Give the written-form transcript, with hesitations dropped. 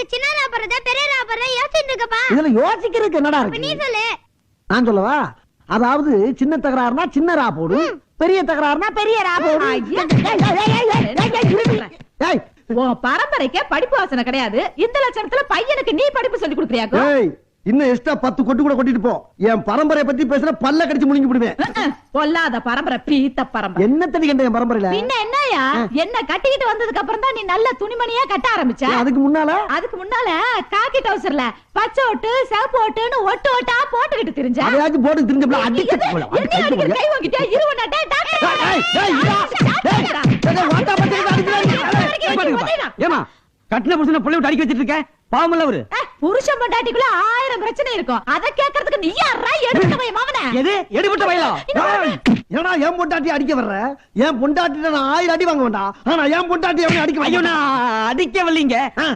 எனக்கு சின்னரா போறதா பெரியரா போறதா யோசிச்சுட்டு இருக்கப்பா. இதுல யோசிக்கிறதுக்கு என்னடா இருக்கு? நீ சொல்லு. நான் சொல்லவா? அதாவது சின்ன தகராறுனா சின்ன ரா போடு, பெரிய தகராறுனா பெரிய ரா போடு. ஏய், உன் பரம்பரைக்கே படிப்பு வாசனை கிடையாது. இந்த லட்சணத்துல பையனுக்கு நீ படிப்பு சொல்லி கொடுக்குறியாக்கோ? ஏய், இன்னும் எக்ஸ்ட்ரா 10 கொட்டு கூட கொட்டிட்டு போ. என் பரம்பரையை பத்தி பேசுற பல்ல கடிச்சு முழுங்கி விடுவேன். பொல்லாத பரம்பரை, பீத்த பரம்பரை. என்ன தடி கண்ட என் பரம்பரையில? பின்ன என்னயா, என்ன கட்டிக்கிட்டு வந்ததுக்கு அப்புறம் தான் நீ நல்ல துணிமணியா கட்ட ஆரம்பிச்ச. அதுக்கு முன்னால அதுக்கு முன்னால காக்கி டவுசர்ல பச்சை ஓட்டு சிவப்பு ஓட்டுன்னு ஒட்டு ஓட்டா போட்டுக்கிட்டு திரிஞ்ச. அதையாச்சும் போட்டு திரிஞ்சப்பல அடிச்சு போல. என்ன அடிக்கிற, கை வாங்கிட்டியா? இருவனா டேய் டாக்டர். ஏமா கட்டின புருஷனை புள்ளை விட்டு அடிக்க வச்சிட்டு இருக்க? பாவமல்ல அவரு. புருஷன் பொண்டாட்டிக்குள்ள 1000 பிரச்சனை இருக்கும். அத கேக்குறதுக்கு நீ யாரா எடுத்தவ மவனே? எது எடுபட்ட வயலா? ஏன்னா என் பொண்டாட்டி அடிக்க வர்ற? என் பொண்டாட்டி நான் 1000 அடி வாங்க வேண்டாம். ஆனா என் பொண்டாட்டி அவனை அடிக்க ஐயோ நான் அடிக்க வரலீங்க.